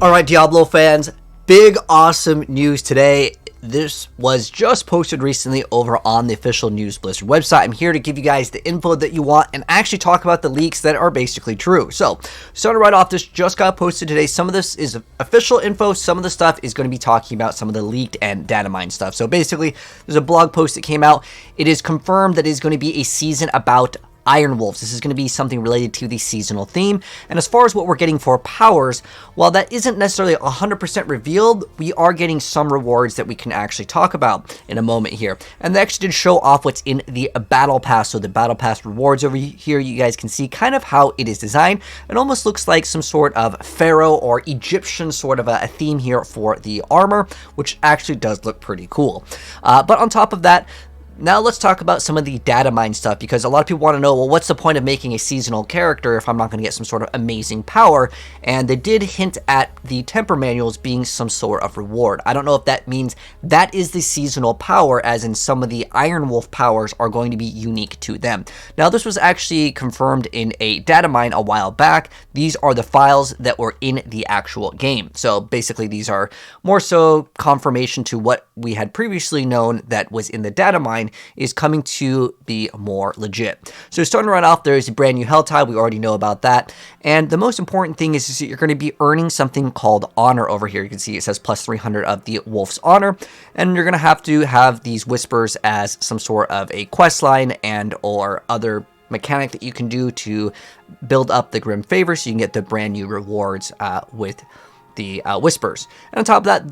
Alright, Diablo fans, big awesome news today. This was just posted recently over on the official News Blizzard website. I'm here to give you guys the info that you want and actually talk about the leaks that are basically true. So, starting right off, this just got posted today. Some of this is official info. Some of the stuff is going to be talking about some of the leaked and data mine stuff. So basically, there's a blog post that came out. It is confirmed that it is going to be a season about Iron Wolves. This is going to be something related to the seasonal theme. And as far as what we're getting for powers, while that isn't necessarily 100% revealed, we are getting some rewards that we can actually talk about in a moment here. And they actually did show off what's in the Battle Pass. So the Battle Pass rewards over here, you guys can see kind of how it is designed. It almost looks like some sort of Pharaoh or Egyptian sort of a theme here for the armor, which actually does look pretty cool. But on top of that, now let's talk about some of the data mine stuff, because a lot of people want to know, well, what's the point of making a seasonal character if I'm not going to get some sort of amazing power? And they did hint at the temper manuals being some sort of reward. I don't know if that means that is the seasonal power, as in some of the Iron Wolf powers are going to be unique to them. Now, this was actually confirmed in a data mine a while back. These are the files that were in the actual game. So basically, these are more so confirmation to what we had previously known that was in the data mine is coming to be more legit. So starting right off, there is a brand new Helltide. We already know about that. And the most important thing is that you're going to be earning something called honor over here. You can see it says plus 300 of the Wolf's honor. And you're going to have these whispers as some sort of a quest line and or other mechanic that you can do to build up the Grim Favor so you can get the brand new rewards with the whispers. And on top of that,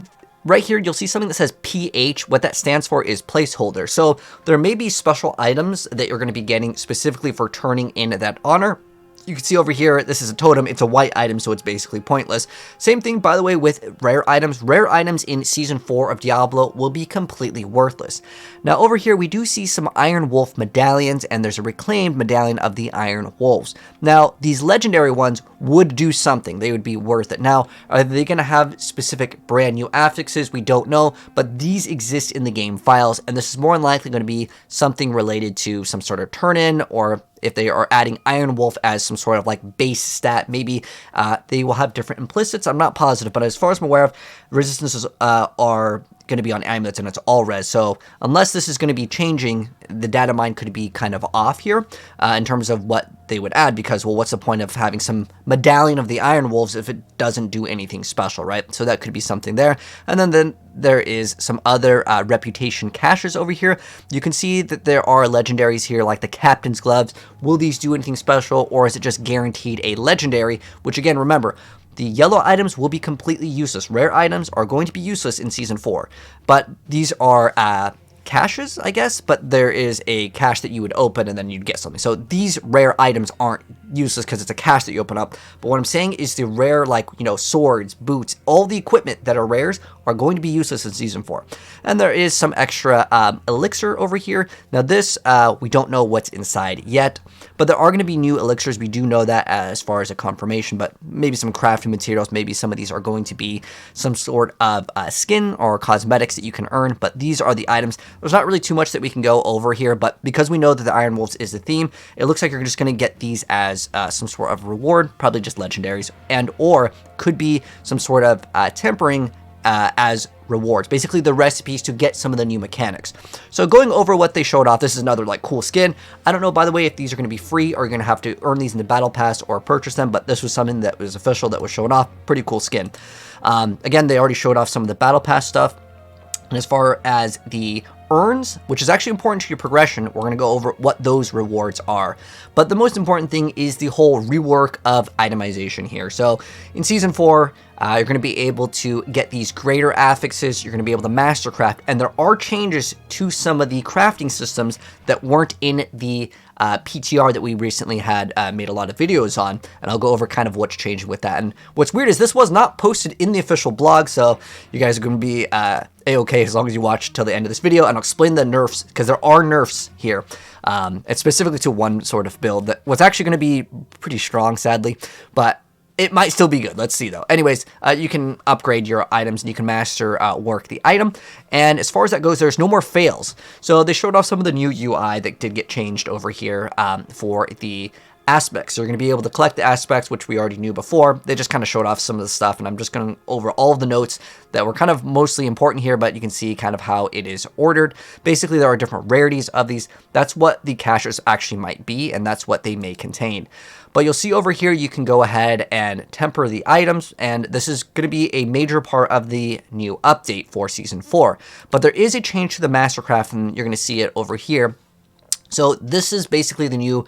right here, you'll see something that says PH. What that stands for is placeholder. So there may be special items that you're going to be getting specifically for turning in that honor. You can see over here, this is a totem. It's a white item, so it's basically pointless. Same thing, by the way, with rare items. Rare items in Season 4 of Diablo will be completely worthless. Now, over here, we do see some Iron Wolf medallions, and there's a reclaimed medallion of the Iron Wolves. Now, these legendary ones would do something. They would be worth it. Now, are they going to have specific brand new affixes? We don't know, but these exist in the game files, and this is more than likely going to be something related to some sort of turn-in, or if they are adding Iron Wolf as some sort of like base stat, maybe they will have different implicits. I'm not positive, but as far as I'm aware of, resistances are going to be on amulets, and it's all res. So unless this is going to be changing, the data mine could be kind of off here in terms of what they would add, because, well, what's the point of having some medallion of the Iron Wolves if it doesn't do anything special, right? So that could be something there. And then there is some other reputation caches over here. You can see that there are legendaries here like the Captain's Gloves. Will these do anything special, or is it just guaranteed a legendary? Which, again, remember, the yellow items will be completely useless. Rare items are going to be useless in Season 4. But these are caches, I guess, but there is a cache that you would open and then you'd get something. So these rare items aren't useless because it's a cache that you open up. But what I'm saying is the rare, like, you know, swords, boots, all the equipment that are rares are going to be useless in Season 4. And there is some extra elixir over here. Now this, we don't know what's inside yet, but there are going to be new elixirs. We do know that as far as a confirmation, but maybe some crafting materials, maybe some of these are going to be some sort of skin or cosmetics that you can earn, but these are the items. There's not really too much that we can go over here, but because we know that the Iron Wolves is the theme, it looks like you're just going to get these as some sort of reward, probably just legendaries, and or could be some sort of tempering as rewards, basically the recipes to get some of the new mechanics. So going over what they showed off, this is another like cool skin. I don't know, by the way, if these are going to be free or you're going to have to earn these in the battle pass or purchase them, but this was something that was official that was shown off. Pretty cool skin. Again, they already showed off some of the battle pass stuff. And as far as the urns, which is actually important to your progression, we're going to go over what those rewards are. But the most important thing is the whole rework of itemization here. So in Season 4, you're going to be able to get these greater affixes, you're going to be able to mastercraft, and there are changes to some of the crafting systems that weren't in the PTR that we recently had made a lot of videos on, and I'll go over kind of what's changing with that. And what's weird is this was not posted in the official blog, so you guys are going to be a-okay as long as you watch till the end of this video, and I'll explain the nerfs, because there are nerfs here. It's specifically to one sort of build that was actually going to be pretty strong, sadly, but it might still be good. Let's see, though. Anyways, you can upgrade your items, and you can master work the item. And as far as that goes, there's no more fails. So they showed off some of the new UI that did get changed over here for the aspects. So you're going to be able to collect the aspects, which we already knew before. They just kind of showed off some of the stuff, and I'm just going over all of the notes that were kind of mostly important here, but you can see kind of how it is ordered. Basically, there are different rarities of these. That's what the caches actually might be, and that's what they may contain. But you'll see over here, you can go ahead and temper the items, and this is going to be a major part of the new update for Season 4. But there is a change to the Mastercraft, and you're going to see it over here. So this is basically the new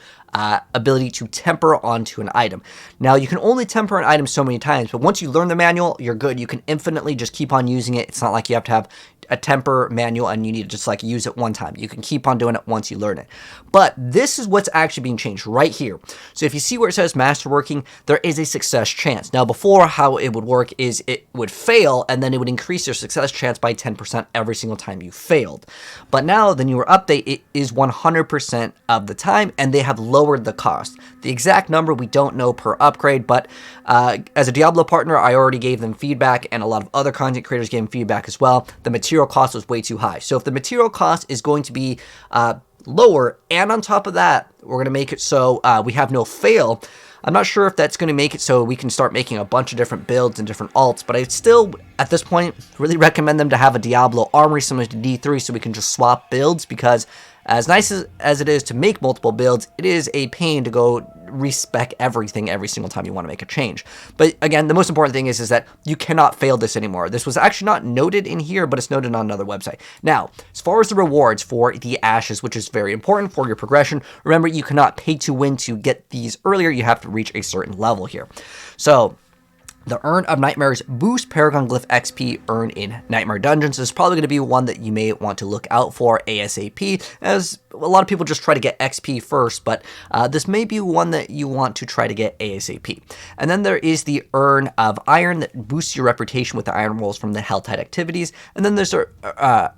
ability to temper onto an item. Now, you can only temper an item so many times, but once you learn the manual, you're good. You can infinitely just keep on using it. It's not like you have to have a temper manual and you need to just like use it one time. You can keep on doing it once you learn it. But this is what's actually being changed right here. So if you see where it says masterworking, there is a success chance. Now, before, how it would work is it would fail and then it would increase your success chance by 10% every single time you failed. But now the newer update, it is 100% of the time, and they have lowered the cost. The exact number we don't know per upgrade, but as a Diablo partner, I already gave them feedback, and a lot of other content creators gave them feedback as well. The material cost was way too high. So if the material cost is going to be lower, and on top of that, we're going to make it so we have no fail, I'm not sure if that's going to make it so we can start making a bunch of different builds and different alts, but I still, at this point, really recommend them to have a Diablo armory similar to D3 so we can just swap builds, because as nice as it is to make multiple builds, it is a pain to go respec everything every single time you want to make a change. But again, the most important thing is that you cannot fail this anymore. This was actually not noted in here, but it's noted on another website. Now, as far as the rewards for the ashes, which is very important for your progression, remember you cannot pay to win to get these earlier. You have to reach a certain level here. So the Urn of Nightmares boost Paragon Glyph XP earned in Nightmare Dungeons. This is probably going to be one that you may want to look out for ASAP, as a lot of people just try to get XP first, but this may be one that you want to try to get ASAP. And then there is the Urn of Iron that boosts your reputation with the Iron Rolls from the Helltide activities. And then there's the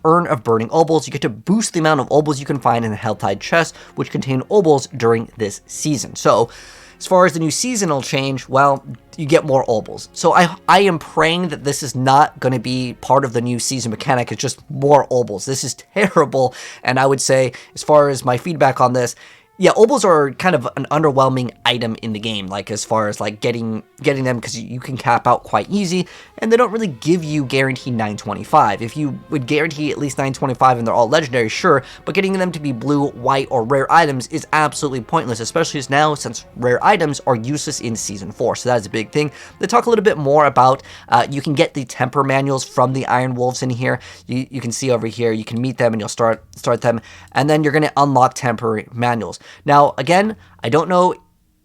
Urn of Burning Obols. You get to boost the amount of obols you can find in the Helltide chest, which contain obols during this season. So as far as the new seasonal change, well, you get more obols. So I am praying that this is not going to be part of the new season mechanic. It's just more obols. This is terrible. And I would say, as far as my feedback on this, yeah, obols are kind of an underwhelming item in the game, like as far as like getting them, because you can cap out quite easy, and they don't really give you guaranteed 925. If you would guarantee at least 925 and they're all legendary, sure, but getting them to be blue, white, or rare items is absolutely pointless, especially as now, since rare items are useless in Season 4, so that is a big thing. They talk a little bit more about, you can get the temper manuals from the Iron Wolves in here. You can see over here, you can meet them and you'll start them, and then you're going to unlock temper manuals. Now, again, I don't know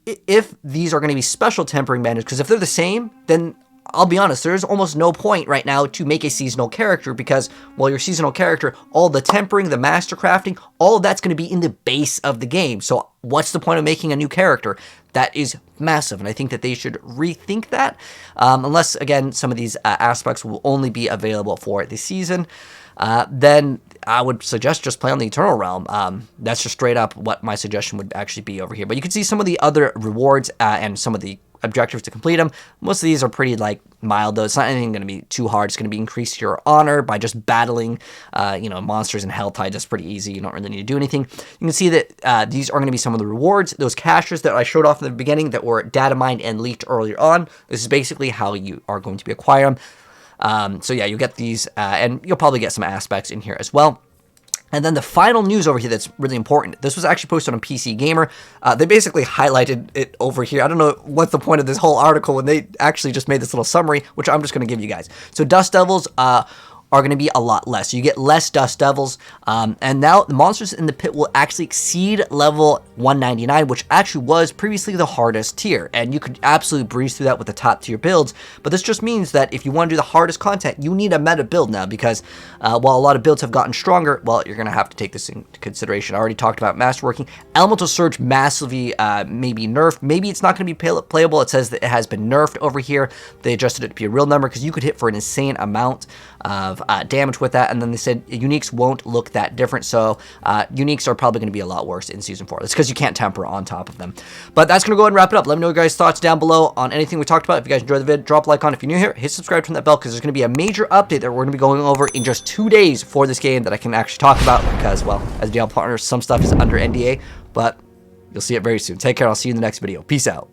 if these are going to be special tempering manuals, because if they're the same, then I'll be honest, there's almost no point right now to make a seasonal character, because, well, your seasonal character, all the tempering, the master crafting, all of that's going to be in the base of the game. So what's the point of making a new character? That is massive, and I think that they should rethink that, unless, again, some of these aspects will only be available for the season. Then I would suggest just play on the Eternal Realm. That's just straight up what my suggestion would actually be over here. But you can see some of the other rewards and some of the objectives to complete them. Most of these are pretty like mild, though. It's not anything going to be too hard. It's going to be increase your honor by just battling, monsters in Helltide. That's pretty easy. You don't really need to do anything. You can see that these are going to be some of the rewards. Those caches that I showed off in the beginning that were data mined and leaked earlier on. This is basically how you are going to be acquiring them. So yeah, you get these, and you'll probably get some aspects in here as well. And then the final news over here that's really important. This was actually posted on PC Gamer. They basically highlighted it over here. I don't know what's the point of this whole article when they actually just made this little summary, which I'm just going to give you guys. So Dust Devils are going to be a lot less. So you get less Dust Devils, and now the monsters in the pit will actually exceed level 199, which actually was previously the hardest tier, and you could absolutely breeze through that with the top tier builds. But this just means that if you want to do the hardest content, you need a meta build now, because while a lot of builds have gotten stronger, well, you're going to have to take this into consideration. I already talked about masterworking. Elemental Surge massively maybe nerfed. Maybe it's not going to be playable. It says that it has been nerfed over here. They adjusted it to be a real number, because you could hit for an insane amount of damage with that, and then they said uniques won't look that different, so uniques are probably going to be a lot worse in Season 4. That's because you can't temper on top of them. But that's going to go ahead and wrap it up. Let me know your guys' thoughts down below on anything we talked about. If you guys enjoyed the video, drop a like on it. If you're new here, hit subscribe, turn that bell, because there's going to be a major update that we're going to be going over in just 2 days for this game that I can actually talk about, because, well, as a Diablo partner, some stuff is under NDA, but You'll see it very soon. Take care. I'll see you in the next video. Peace out.